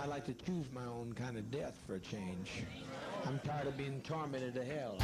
like to choose my own kind of death for a change. I'm tired of being tormented to hell.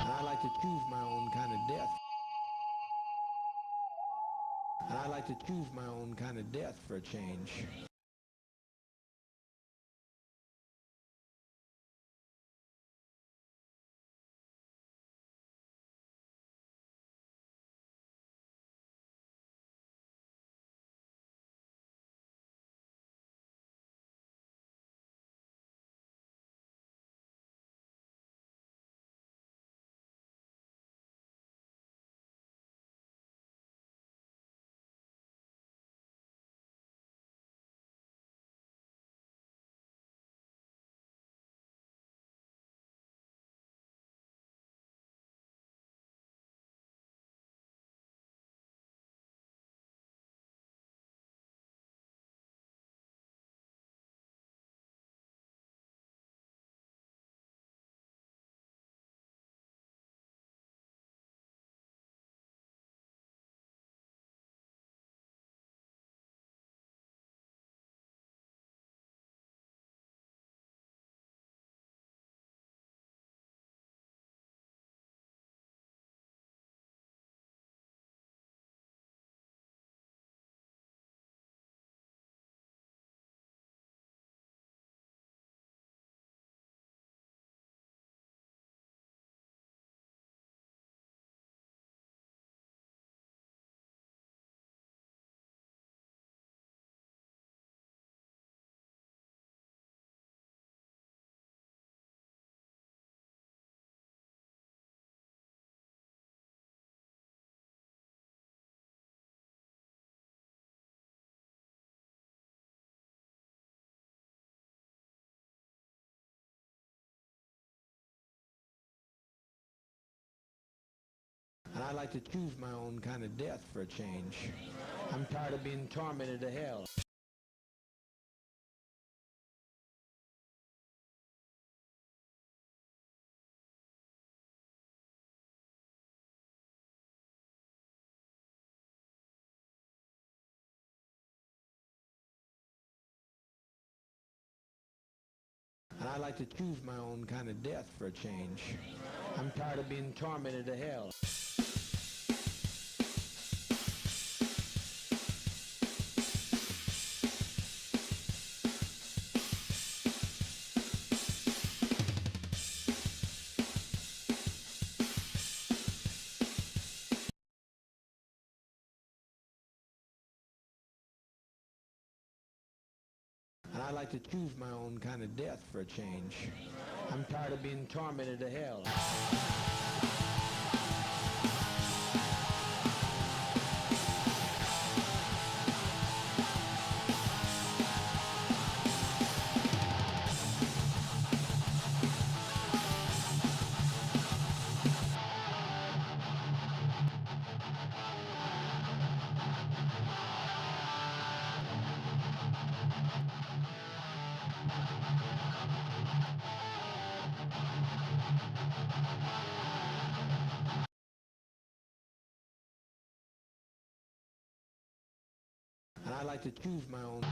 And I like to choose my own kind of death. And I like to choose my own kind of death for a change. And I like to choose my own kind of death for a change. I'm tired of being tormented to hell. And I like to choose my own kind of death for a change. I'm tired of being tormented to hell. And I like to choose my own kind of death for a change. I'm tired of being tormented to hell. And I like to choose my own.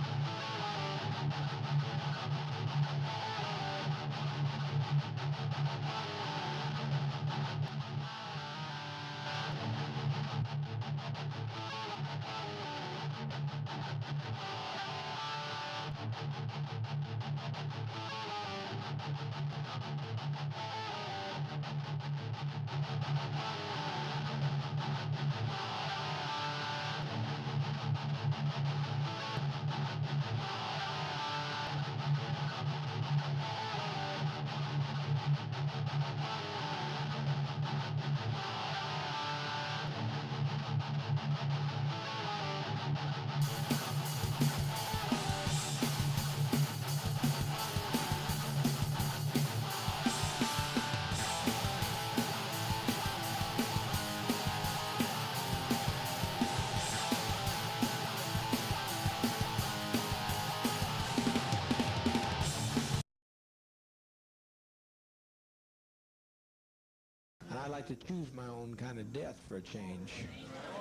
And I like to choose my own kind of death for a change.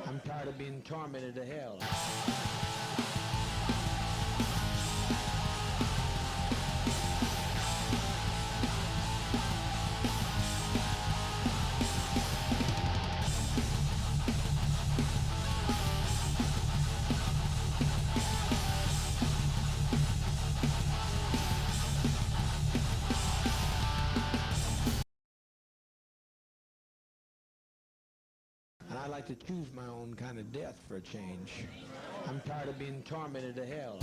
I'm tired of being tormented to hell. And I like to choose my own kind of death for a change. I'm tired of being tormented to hell.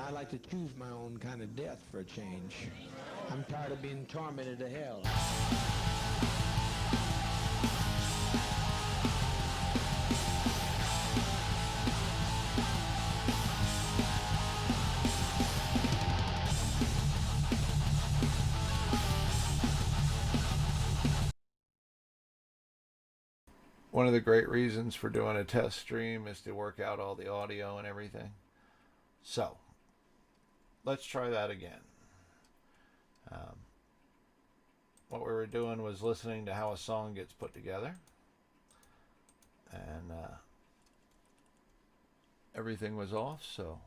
I like to choose my own kind of death for a change. I'm tired of being tormented to hell. One of the great reasons for doing a test stream is to work out all the audio and everything. So, let's try that again. Um, what we were doing was listening to how a song gets put together. And everything was off, so.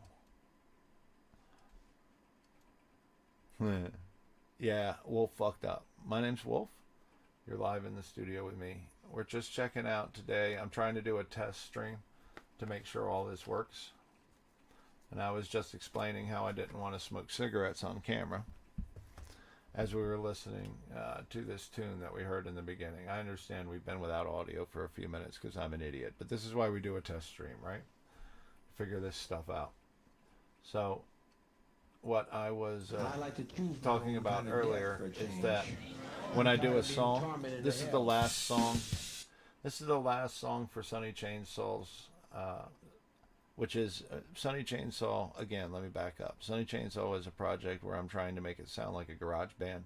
Yeah, Wolf fucked up. My name's Wolf. You're live in the studio with me. We're just checking out today. I'm trying to do a test stream to make sure all this works. And I was just explaining how I didn't want to smoke cigarettes on camera as we were listening to this tune that we heard in the beginning. I understand we've been without audio for a few minutes because I'm an idiot, but this is why we do a test stream, right? Figure this stuff out. So what I was talking about earlier is that when I do a song, this is the last song. This is the last song for Sonny Chainsaw's, which is Sonny Chainsaw. Again, let me back up. Sonny Chainsaw is a project where I'm trying to make it sound like a garage band.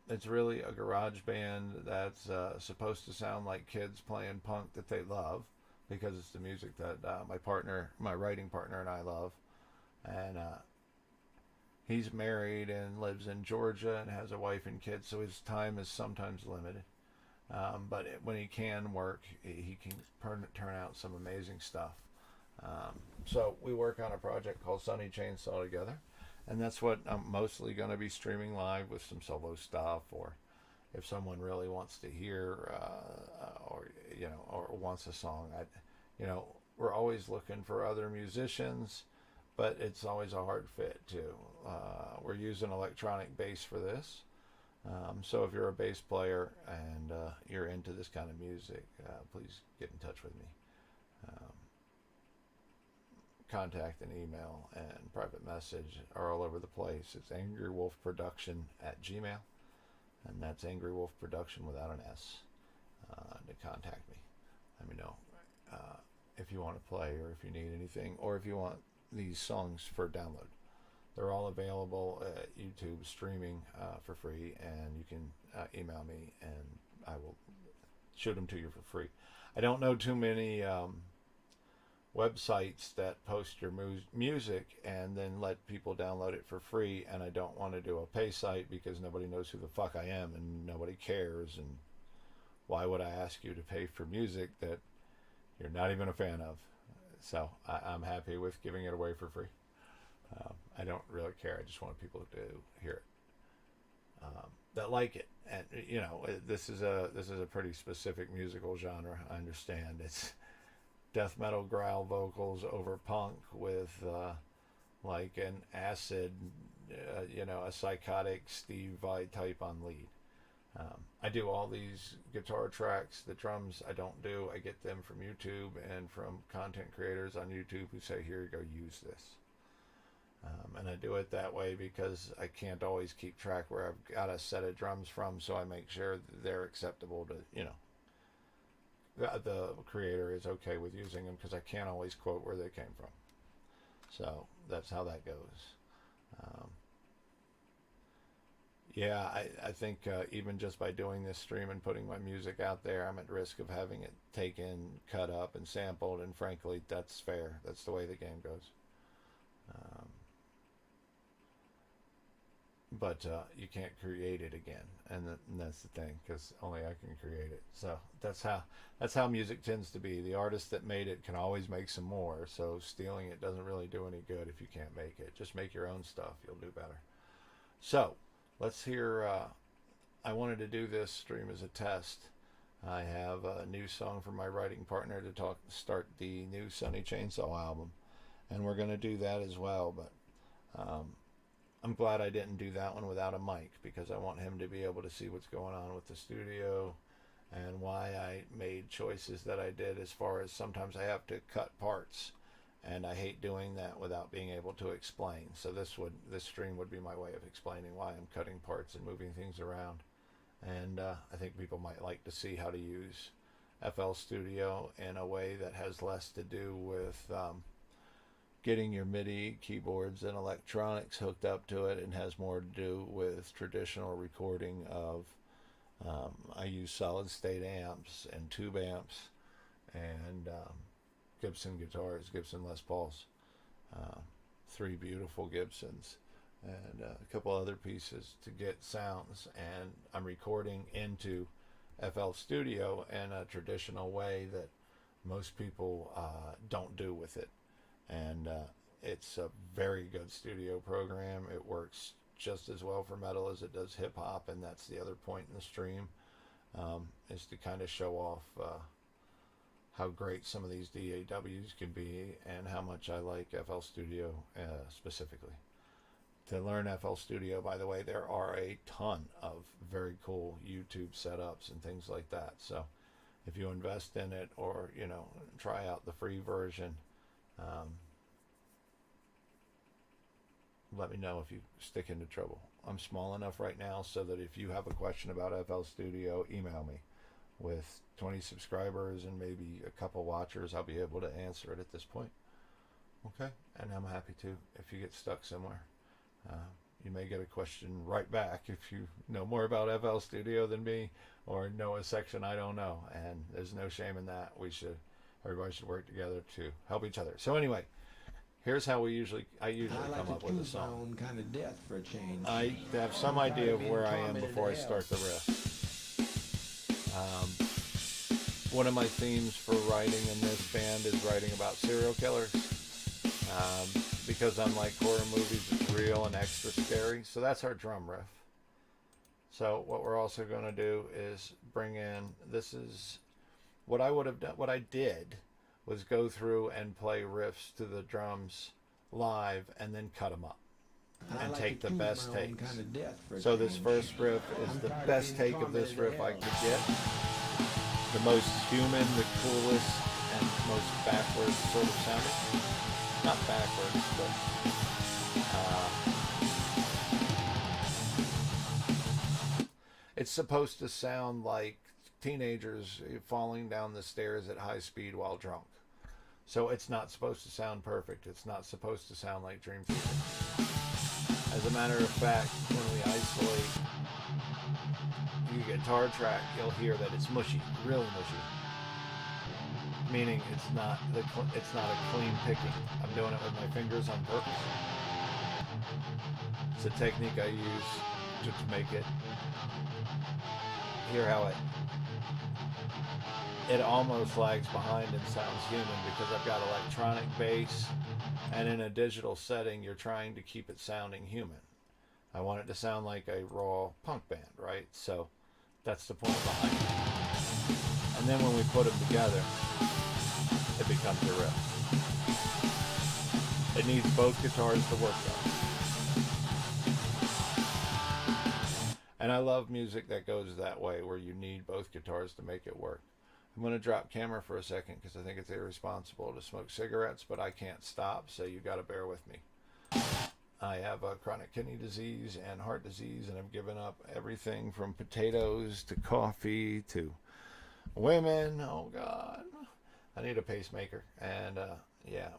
It's really a garage band that's supposed to sound like kids playing punk that they love, because it's the music that my writing partner, and I love. And he's married and lives in Georgia and has a wife and kids, so his time is sometimes limited. But when he can work, he can turn out some amazing stuff. So we work on a project called Sonny Chainsaw together, and that's what I'm mostly going to be streaming live with some solo stuff, or if someone really wants to hear, or wants a song. We're always looking for other musicians, but it's always a hard fit too. We're using electronic bass for this. So if you're a bass player and you're into this kind of music, please get in touch with me. Contact and email and private message are all over the place. It's angrywolfproduction@gmail.com, and that's angrywolfproduction without an S, to contact me. Let me know if you want to play, or if you need anything, or if you want these songs for download. They're all available at YouTube streaming for free, and you can email me and I will shoot them to you for free. I don't know too many websites that post your music and then let people download it for free, and I don't want to do a pay site because nobody knows who the fuck I am and nobody cares, and why would I ask you to pay for music that you're not even a fan of? So I'm happy with giving it away for free. I don't really care. I just want people to hear it, that like it. And this is a pretty specific musical genre. I understand it's death metal growl vocals over punk with like an acid, a psychotic Steve Vai type on lead. I do all these guitar tracks. The drums I don't do. I get them from YouTube and from content creators on YouTube who say, here you go, use this. And I do it that way because I can't always keep track where I've got a set of drums from, so I make sure that they're acceptable to, the creator is okay with using them, because I can't always quote where they came from. So that's how that goes. I think even just by doing this stream and putting my music out there, I'm at risk of having it taken, cut up, and sampled, and frankly, that's fair. That's the way the game goes. But you can't create it again, and that's the thing, because only I can create it. So that's how music tends to be. The artist that made it can always make some more, so stealing it doesn't really do any good if you can't make it. Just make your own stuff, you'll do better. So let's hear, I wanted to do this stream as a test. I have a new song from my writing partner to start the new Sonny Chainsaw album, and we're going to do that as well, but I'm glad I didn't do that one without a mic, because I want him to be able to see what's going on with the studio and why I made choices that I did, as far as sometimes I have to cut parts and I hate doing that without being able to explain. So this stream would be my way of explaining why I'm cutting parts and moving things around. And I think people might like to see how to use FL Studio in a way that has less to do with getting your MIDI keyboards and electronics hooked up to it, and has more to do with traditional recording of I use solid state amps and tube amps and Gibson guitars, Gibson Les Pauls, 3 beautiful Gibsons, and a couple other pieces to get sounds. And I'm recording into FL Studio in a traditional way that most people don't do with it. And it's a very good studio program. It works just as well for metal as it does hip hop, and that's the other point in the stream, is to kind of show off how great some of these DAWs can be and how much I like FL Studio specifically. To learn FL Studio, by the way, there are a ton of very cool YouTube setups and things like that. So if you invest in it, or try out the free version, let me know if you stick into trouble. I'm small enough right now so that if you have a question about FL Studio, email me. With 20 subscribers and maybe a couple watchers, I'll be able to answer it at this point. Okay? And I'm happy to if you get stuck somewhere. You may get a question right back if you know more about FL Studio than me, or know a section I don't know. And there's no shame in that. Everybody should work together to help each other. So anyway, here's how I usually come up with a song. I like to choose my own kind of death for a change. I have some idea of where I am before I start the riff. One of my themes for writing in this band is writing about serial killers. Because unlike horror movies, it's real and extra scary. So that's our drum riff. So what we're also going to do is bring in, this is what I would have done. What I did was go through and play riffs to the drums live and then cut them up and take the best takes. So this first riff is the best take of this riff I could get. The most human, the coolest, and most backwards sort of sounding. Not backwards, but it's supposed to sound like teenagers falling down the stairs at high speed while drunk. So it's not supposed to sound perfect. It's not supposed to sound like Dream Theater. As a matter of fact, when we isolate the guitar track, you'll hear that it's mushy, really mushy. Meaning it's not a clean picking. I'm doing it with my fingers on purpose. It's a technique I use to make it. Hear how it almost lags behind and sounds human, because I've got electronic bass, and in a digital setting you're trying to keep it sounding human. I want it to sound like a raw punk band, right? So that's the point behind it. And then when we put them together, it becomes a riff. It needs both guitars to work though. And I love music that goes that way, where you need both guitars to make it work. I'm going to drop camera for a second because I think it's irresponsible to smoke cigarettes, but I can't stop, so you got to bear with me. I have chronic kidney disease and heart disease, and I've given up everything from potatoes to coffee to women. Oh God, I need a pacemaker, and yeah,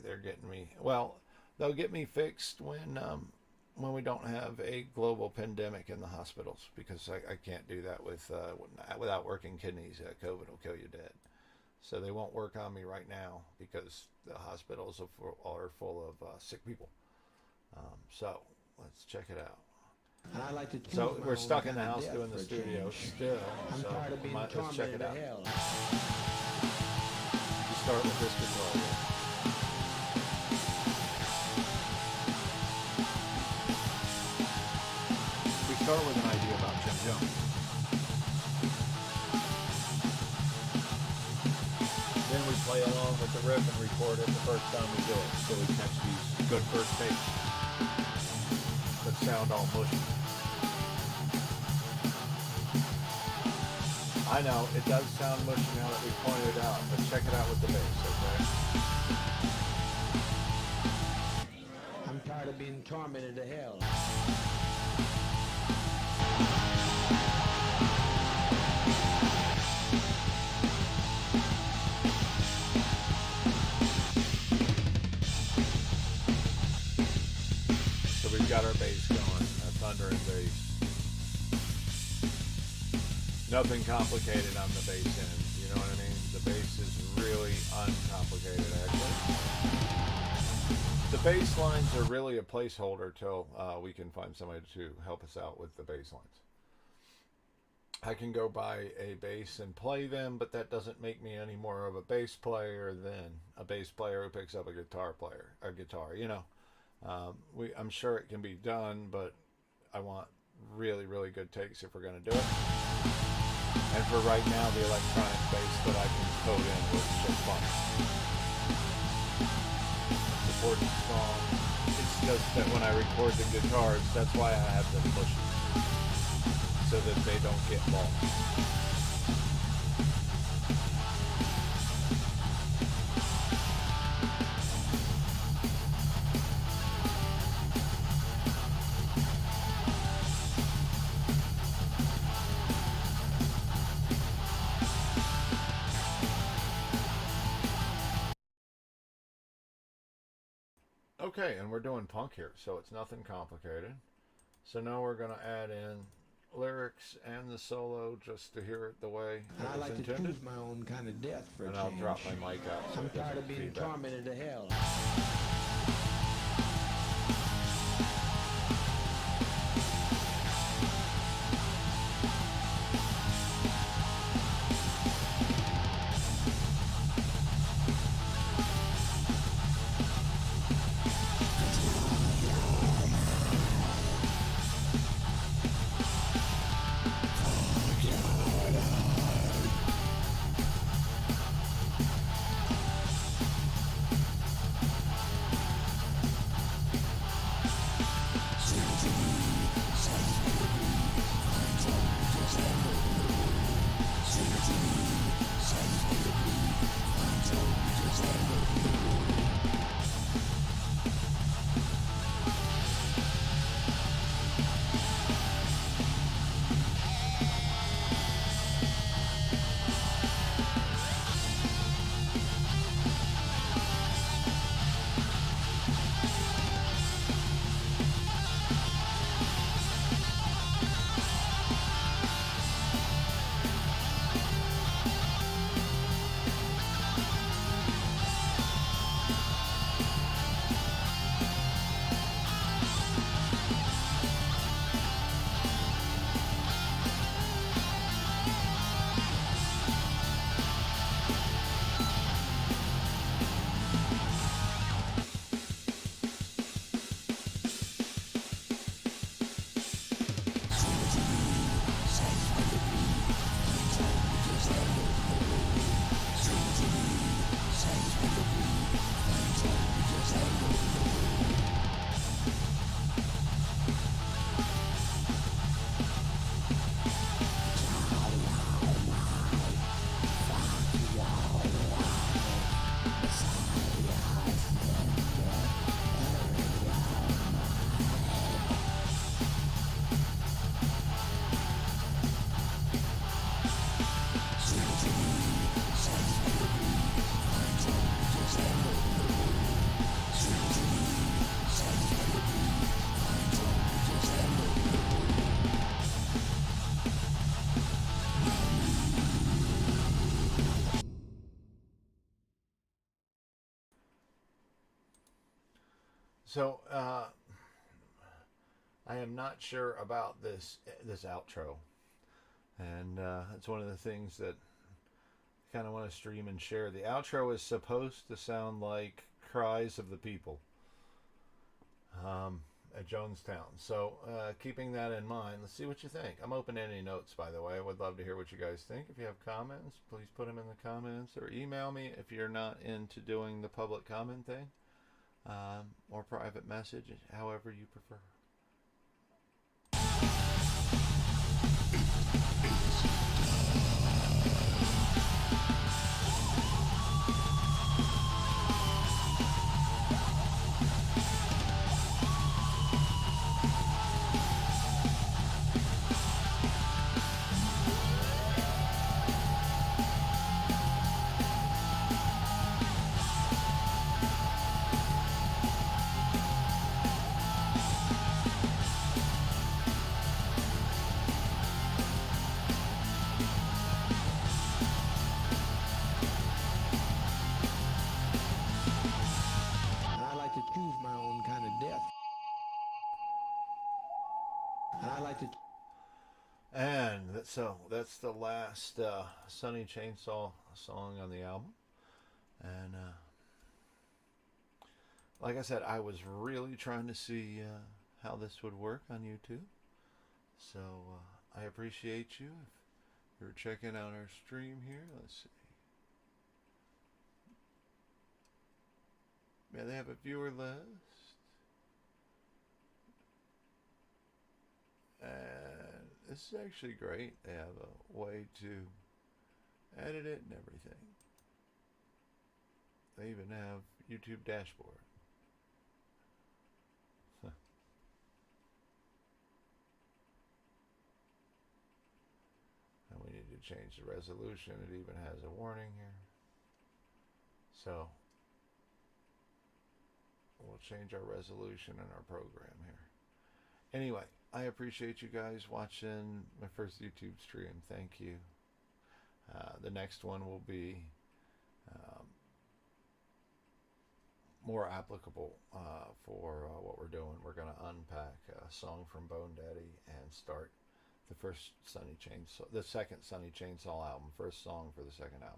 they're getting me. Well, they'll get me fixed when we don't have a global pandemic in the hospitals, because I can't do that without working kidneys. COVID will kill you dead. So they won't work on me right now because the hospitals are full of sick people. So let's check it out. And I like to so we're stuck in the house doing the studio still. So let's check it out. You start with this guitar here. We start with an idea about Jim Jones. Then we play along with the riff and record it the first time we do it, so we catch these good first takes that sound all mushy. I know, it does sound mushy now that we pointed it out, but check it out with the bass, okay? tired of being tormented to hell. So we've got our bass going, a thundering bass. Nothing complicated on the bass end, you know what I mean? The bass is really uncomplicated, actually. The bass lines are really a placeholder till we can find somebody to help us out with the bass lines. I can go buy a bass and play them, but that doesn't make me any more of a bass player than a bass player who picks up a guitar, you know. I'm sure it can be done, but I want really, really good takes if we're going to do it. And for right now, the electronic bass that I can code in was just fun. Supporting song. It's just that when I record the guitars, that's why I have them mushy, so that they don't get lost. Okay, and we're doing punk here, so it's nothing complicated. So now we're going to add in lyrics and the solo just to hear it the way And I it was like intended. to choose my own kind of death for a And change. I'll drop my mic out so I'm it tired doesn't of being feedback. tormented to hell. So I am not sure about this outro, and it's one of the things that I kind of want to stream and share. The outro is supposed to sound like Cries of the People at Jonestown. So keeping that in mind, let's see what you think. I'm open to any notes, by the way. I would love to hear what you guys think. If you have comments, please put them in the comments, or email me if you're not into doing the public comment thing, or private message, however you prefer. So that's the last Sunny Chainsaw song on the album. And like I said, I was really trying to see how this would work on YouTube. So I appreciate you. If you're checking out our stream here, let's see. Yeah, they have a viewer list. And this is actually great. They have a way to edit it and everything. They even have YouTube dashboard. And we need to change the resolution. It even has a warning here. So we'll change our resolution in our program here. Anyway, I appreciate you guys watching my first YouTube stream. Thank you. The next one will be more applicable for what we're doing. We're going to unpack a song from Bone Daddy and start the second Sunny Chainsaw album, first song for the second album.